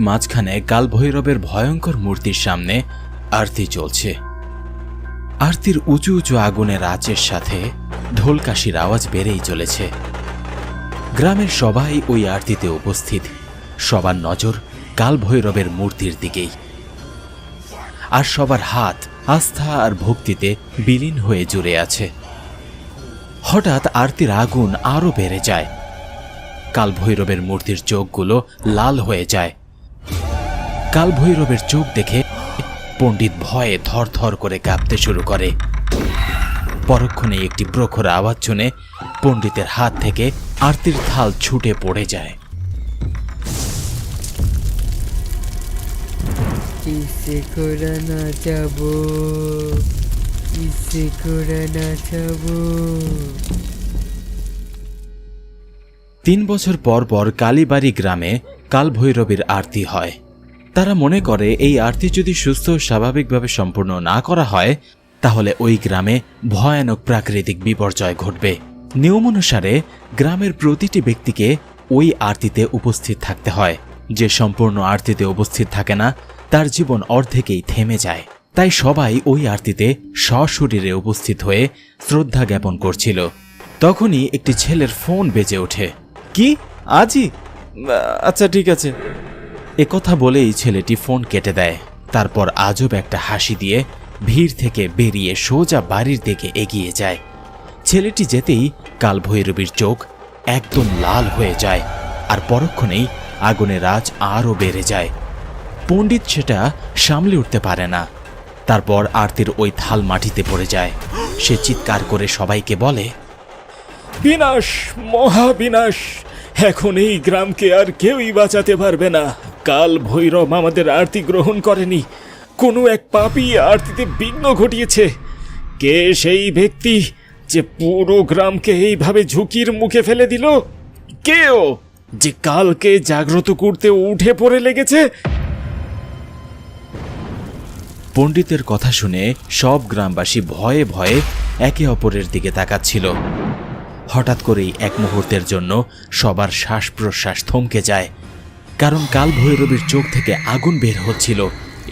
মাঝখানে কালভৈরবের ভয়ঙ্কর মূর্তির সামনে আরতি চলছে। আরতির উঁচু উঁচু আগুনের আঁচের সাথে ঢোলকাশির আওয়াজ বেড়েই চলেছে। গ্রামের সবাই ওই আরতিতে উপস্থিত। সবার নজর কালভৈরবের মূর্তির দিকেই, আর সবার হাত আস্থা আর ভক্তিতে বিলীন হয়ে জুড়ে আছে। হঠাৎ আরতির আগুন আরো বেড়ে যায়। কালভৈরবের মূর্তির চোখগুলো লাল হয়ে যায়। কালভৈরবের চোখ দেখে পণ্ডিত ভয়ে থরথর করে কাঁপতে শুরু করে। পরক্ষণে একটি প্রখর আওয়াজ শুনে পণ্ডিতের হাত থেকে আরতির থাল ছুটে পড়ে যায়। ইচ্ছে করে নাচাবো, ইচ্ছে করে নাচাবো। 3 বছর পর পর কালীবাড়ি গ্রামে কালভৈরবের আরতি হয়। তারা মনে করে এই আরতি যদি সুস্থ ও স্বাভাবিকভাবে সম্পূর্ণ না করা হয় তাহলে ওই গ্রামে ভয়ানক প্রাকৃতিক বিপর্যয় ঘটবে। নিয়ম অনুসারে গ্রামের প্রতিটি ব্যক্তিকে ওই আরতিতে উপস্থিত থাকতে হয়। যে সম্পূর্ণ আরতিতে উপস্থিত থাকে না তার জীবন অর্ধেকেই থেমে যায়। তাই সবাই ওই আরতিতে সশরীরে উপস্থিত হয়ে শ্রদ্ধা জ্ঞাপন করছিল। তখনই একটি ছেলের ফোন বেজে ওঠে। কি, আজই? আচ্ছা ঠিক আছে। একথা বলেই ছেলেটি ফোন কেটে দেয়। তারপর আজব একটা হাসি দিয়ে ভিড় থেকে বেরিয়ে সোজা বাড়ির দিকে এগিয়ে যায়। ছেলেটি যেতেই কালভৈরবীর চোখ একদম লাল হয়ে যায়, আর পরক্ষণেই আগুনের আঁচ আরও বেড়ে যায়। পণ্ডিত সেটা সামলে উঠতে পারে না। তারপর আরতির ওই থাল মাটিতে পড়ে যায়। সে চিৎকার করে সবাইকে বলে, বিনাশ, মহাবিনাশ! এখন এই গ্রামকে আর কেউই বাঁচাতে পারবে না। কাল ভৈরব আমাদের আরতি গ্রহণ করেনি, কোনো এক পাপী আরতিতে বিঘ্ন ঘটিয়েছে। কে সেই ব্যক্তি যে পুরো গ্রামকে এইভাবে ঝুঁকির মুখে ফেলে দিল? কেও যে কালকে জাগ্রত করতে উঠে পড়ে লেগেছে? পণ্ডিতের কথা শুনে সব গ্রামবাসী ভয়ে ভয়ে একে অপরের দিকে তাকাচ্ছিল। হঠাৎ করেই এক মুহূর্তের জন্য সবার শ্বাস প্রশ্বাস থমকে যায়, কারণ কালভৈরবীর চোখ থেকে আগুন বের হচ্ছিল।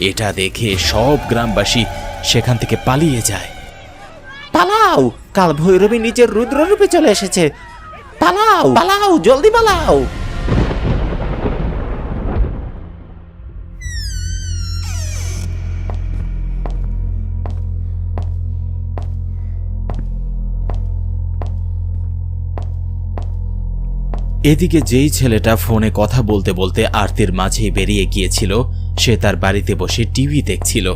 এটা দেখে সব গ্রামবাসী সেখান থেকে পালিয়ে যায়। পালাও, কালভৈরবী নিজের রুদ্ররূপে চলে এসেছে। পালাও পালাও, জলদি পালাও। এদিকে যেই ছেলেটা ফোনে কথা বলতে বলতে আরতির মাঝেই বেরিয়ে গিয়েছিল, সে তার বাড়িতে বসে টিভি দেখছিল।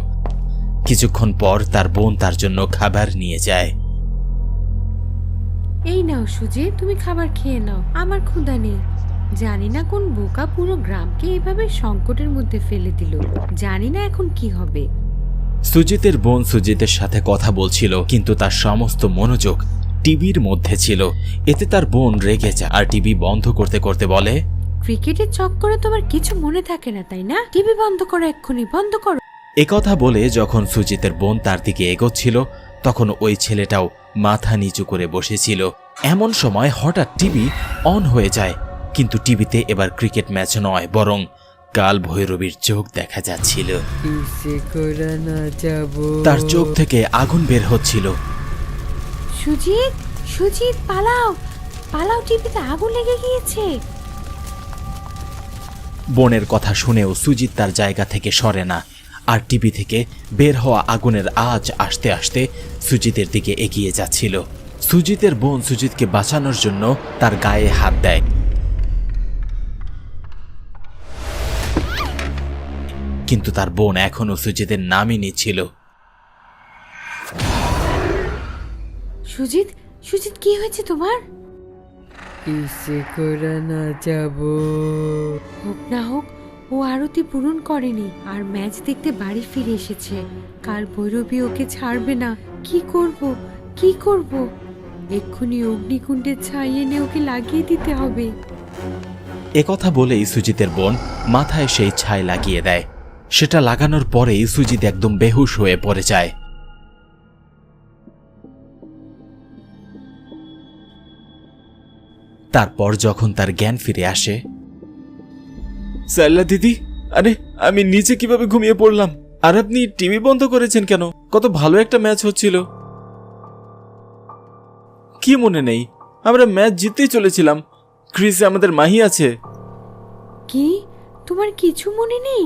কিছুক্ষণ পর তার বোন তার জন্য খাবার নিয়ে যায়। এই নাও সুজি, তুমি খাবার খেয়ে নাও, আমার ক্ষুধা নেই। জানি না কোন বোকা পুরো গ্রামকে এইভাবে সংকটের মধ্যে ফেলে দিল। জানি না এখন কি হবে। সুজিতের বোন সুজিতের সাথে কথা বলছিল, কিন্তু তার সমস্ত মনোযোগ টিভির মধ্যে ছিল। এতে তার বোন রেগে যায় আর টিভি বন্ধ করতে করতে বলে, ক্রিকেটের চক্করে তোমার কিছু মনে থাকে না তাই না? টিভি বন্ধ করো, এক্ষুনি বন্ধ করো। একথা বলে যখন সুজিতের বোন তার দিকে এগোচ্ছিল তখন ওই ছেলেটাও মাথা নিচু করে বসেছিল। এমন সময় হঠাৎ টিভি অন হয়ে যায়, কিন্তু টিভিতে এবার ক্রিকেট ম্যাচ নয়, বরং কালভৈরবীর চোখ দেখা যাচ্ছিল। ইচ্ছে করে নাচাবো। তার চোখ থেকে আগুন বের হচ্ছিল। সুজিত, সুজিত পালাও পালাও, টিভিতে আগুন লেগে গিয়েছে। বোনের কথা শুনেও সুজিত তার জায়গা থেকে সরে না, আর টিভি থেকে বের হওয়া আগুনের আঁচ আসতে আসতে সুজিতের দিকে এগিয়ে যাচ্ছিল। সুজিতের বোন সুজিতকে বাঁচানোর জন্য তার গায়ে হাত দেয়, কিন্তু তার বোন এখনো সুজিতের নামই নিচ্ছিল। সুজিত, সুজিত কি হয়েছে তোমার? ইচ্ছে করে নাচাবো। হোক না হোক, ও আরতি পূরণ করেনি আর ম্যাচ দেখতে বাড়ি ফিরে এসেছে। কাল ভৈরবী ওকে ছাড়বে না। কি করব, কি করব? এক্ষুনি অগ্নিকুণ্ডের ছাই এনে ওকে লাগিয়ে দিতে হবে। একথা বলেই সুজিতের বোন মাথায় সেই ছাই লাগিয়ে দেয়। সেটা লাগানোর পরেই সুজিত একদম বেহুশ হয়ে পড়ে যায়। তারপর যখন তার জ্ঞান ফিরে আসে, সাল্লা দিদি, আরে আমি নিচে কিভাবে ঘুমিয়ে পড়লাম? আর আপনি টিভি বন্ধ করেছেন কেন? কত ভালো একটা ম্যাচ হচ্ছিল। কি মনে নেই? আমরা ম্যাচ জিততেই চলেছিলাম। ক্রিসে আমাদের মাহি আছে। কি তোমার কিছু মনে নেই?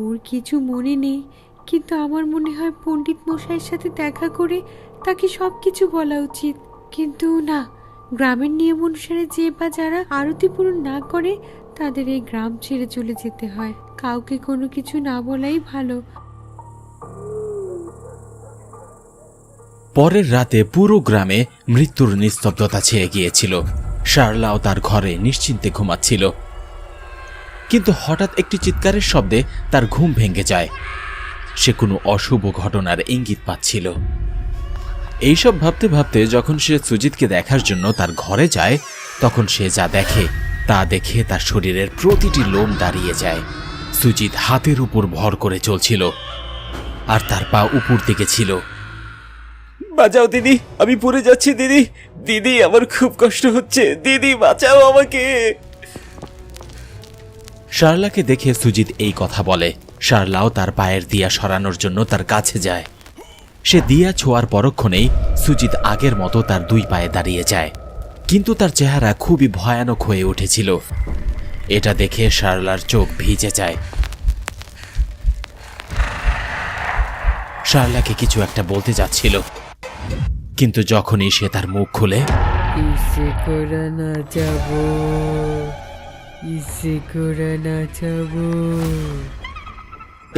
ওর কিছু মনে নেই, কিন্তু আমার মনে হয় পণ্ডিত মশাইয়ের সাথে দেখা করে তাকে সব কিছু বলা উচিত। কিন্তু না, গ্রামের নিয়ম অনুসারে যে বা যারা আরতি পূরণ না করে তাদের এই গ্রাম ছেড়ে চলে যেতে হয়। কাউকে কোনো কিছু না বলাই ভালো। পরের রাতে পুরো গ্রামে মৃত্যুর নিস্তব্ধতা ছেয়ে গিয়েছিল। শার্লাও তার ঘরে নিশ্চিন্তে ঘুমাচ্ছিল, কিন্তু হঠাৎ একটি চিৎকারের শব্দে তার ঘুম ভেঙে যায়। সে কোনো অশুভ ঘটনার ইঙ্গিত পাচ্ছিল। এইসব ভাবতে ভাবতে যখন সে সুজিতকে দেখার জন্য তার ঘরে যায়, তখন সে যা দেখে তা দেখে তার শরীরের প্রতিটি লোম দাঁড়িয়ে যায়। সুজিত হাতের উপর ভর করে চলছিল, আর তার পা উপর দিকে ছিল। বাঁচাও দিদি, আমি পড়ে যাচ্ছি দিদি। দিদি, আমার খুব কষ্ট হচ্ছে। দিদি, বাঁচাও আমাকে। শার্লাকে দেখে সুজিত এই কথা বলে। শার্লাও তার পায়ের দিয়া সরানোর জন্য তার কাছে যায়। সে দিয়া ছোঁয়ার পরক্ষণেই সুজিত আগের মতো তার দুই পায়ে দাঁড়িয়ে যায়, কিন্তু তার চেহারা খুবই ভয়ানক হয়ে উঠেছিল। এটা দেখে শার্লার চোখ ভিজে যায়। শার্লাকে কিছু একটা বলতে যাচ্ছিল, কিন্তু যখনই সে তার মুখ খুলে, ইসে করে না যাব, ইসে করে না যাব।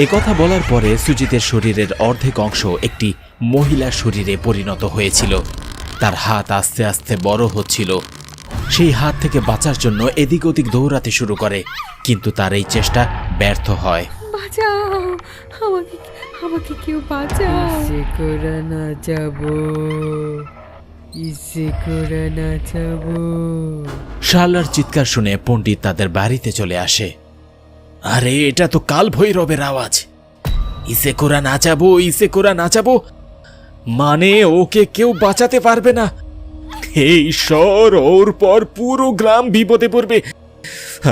একথা বলার পরে সুজিতের শরীরের অর্ধেক অংশ একটি মহিলার শরীরে পরিণত হয়েছিল। তার হাত আস্তে আস্তে বড় হচ্ছিল। সেই হাত থেকে বাঁচার জন্য এদিক ওদিক দৌড়াতে শুরু করে, কিন্তু তার এই চেষ্টা ব্যর্থ হয়। বাঁচাও, আমাকে আমাকে কেউ বাঁচাও। ইসে করে না যাব, ইসে করে না যাব। শার্লার চিৎকার শুনে পণ্ডিত তাদের বাড়িতে চলে আসে। আরে, এটা তো কাল ভৈরবের আওয়াজ। ইসে কোরা নাচাবো, ইসে কোরা নাচাবো, মানে ওকে কেউ বাঁচাতে পারবে না। হে ঈশ্বর, ওর পর পুরো গ্রাম বিপদে পড়বে।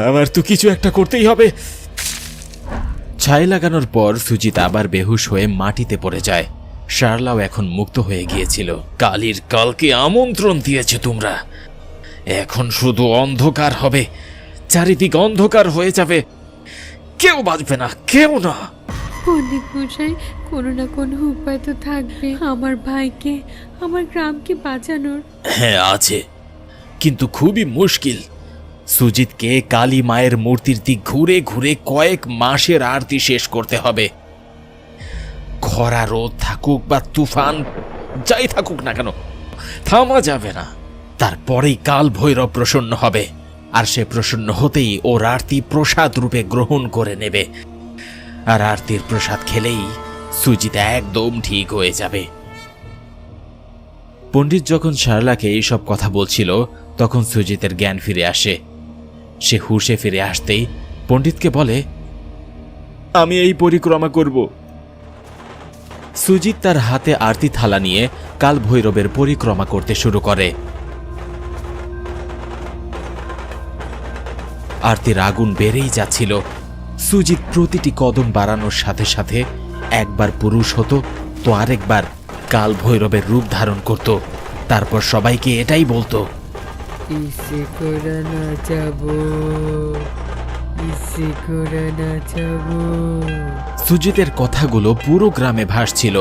আমার তো কিছু একটা করতেই হবে। ছাই লাগানোর পর সুজিত আবার বেহুশ হয়ে মাটিতে পড়ে যায়। শার্লাও এখন মুক্ত হয়ে গিয়েছিল। কালির কালকে আমন্ত্রণ দিয়েছে তোমরা, এখন শুধু অন্ধকার হবে, চারিদিক অন্ধকার হয়ে যাবে, কেউ বাঁচবে না, কেউ না। পণ্ডিত মশাই, কোনো না কোনো উপায় তো থাকবে আমার ভাইকে, আমার গ্রামকে বাঁচানোর। হ্যাঁ আছে, কিন্তু খুবই মুশকিল। সুজিতকে কালী মায়ের মূর্তির দিক ঘুরে ঘুরে কয়েক মাসের আরতি শেষ করতে হবে। খরা রোদ থাকুক বা তুফান যাই থাকুক না কেন, থামা যাবে না। তারপরেই কাল ভৈরব প্রসন্ন হবে, আর সে প্রসন্ন হতেই ওর আরতি প্রসাদ রূপে গ্রহণ করে নেবে। আর আরতির প্রসাদ খেলেই সুজিত একদম ঠিক হয়ে যাবে। পণ্ডিত যখন শার্লাকে এইসব কথা বলছিল, তখন সুজিতের জ্ঞান ফিরে আসে। সে হুঁশে ফিরে আসতেই পণ্ডিতকে বলে, আমি এই পরিক্রমা করব। সুজিত তার হাতে আরতি থালা নিয়ে কাল ভৈরবের পরিক্রমা করতে শুরু করে। আরতির আগুন বেড়েই যাচ্ছিল। সুজিত প্রতিটি কদম বাড়ানোর সাথে সাথে একবার পুরুষ হতো, তো আরেকবার কাল ভৈরবের রূপ ধারণ করত। তারপর সবাইকে এটাই বলতো, ইসে করে না যাব, ইসে করে না যাব। সুজিতের কথাগুলো পুরো গ্রামে ভাসছিল।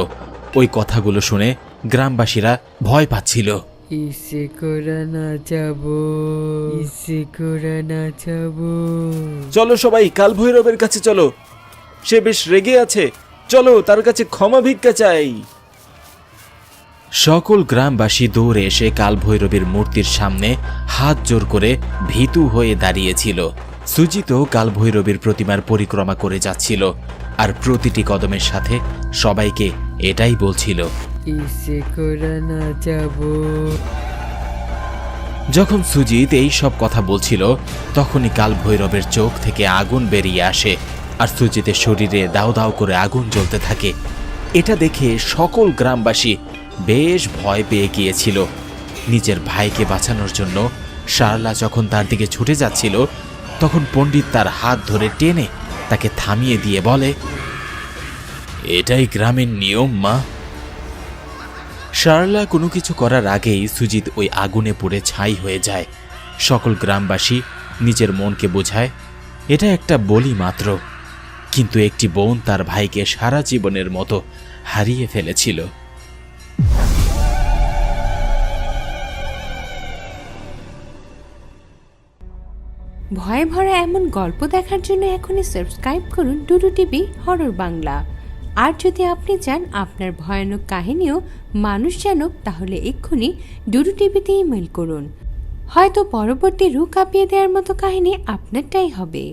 ওই কথাগুলো শুনে গ্রামবাসীরা ভয় পাচ্ছিল। ইসে করে না যাব, ইসে করে না যাব। চলো সবাই কাল ভৈরবের কাছে চলো, সে বেশ রেগে আছে। চলো তার কাছে ক্ষমা ভিক্ষা চাই। সকল গ্রামবাসী দৌড়ে এসে কাল ভৈরবের মূর্তির সামনে হাত জোর করে ভীতু হয়ে দাঁড়িয়েছিল। সুজিতও কাল ভৈরবের প্রতিমার পরিক্রমা করে যাচ্ছিল, আর প্রতিটি কদমের সাথে সবাইকে এটাই বলছিল, ইসে করে না যাব। যখন সুজিত এই সব কথা বলছিল, তখনই কাল ভৈরবের চোখ থেকে আগুন বেরিয়ে আসে, আর সুজিতের শরীরে দাও দাও করে আগুন জ্বলতে থাকে। এটা দেখে সকল গ্রামবাসী বেশ ভয় পেয়ে গিয়েছিল। নিজের ভাইকে বাঁচানোর জন্য শার্লা যখন তার দিকে ছুটে যাচ্ছিল, তখন পণ্ডিত তার হাত ধরে টেনে তাকে থামিয়ে দিয়ে বলে, এটাই গ্রামের নিয়ম মা। শার্লা কোনো কিছু করার আগেই সুজিত ওই আগুনে পুড়ে ছাই হয়ে যায়। সকল গ্রামবাসী নিজের মনকে বোঝায় এটা একটা বলি মাত্র, কিন্তু একটি বোন তার ভাইকে সারা জীবনের মতো হারিয়ে ফেলেছিল। ভয়ে ভরা এমন গল্প দেখার জন্য এখনই সাবস্ক্রাইব করুন ডুডু টিভি হরর বাংলা। আর যদি আপনি চান আপনার ভয়ানক কাহিনীও মানুষ জানুক, তাহলে এক্ষুনি ডুডু টিভিতে ইমেল করুন। হয়তো পরবর্তী রূপ কাঁপিয়ে দেওয়ার মতো কাহিনী আপনারটাই হবে।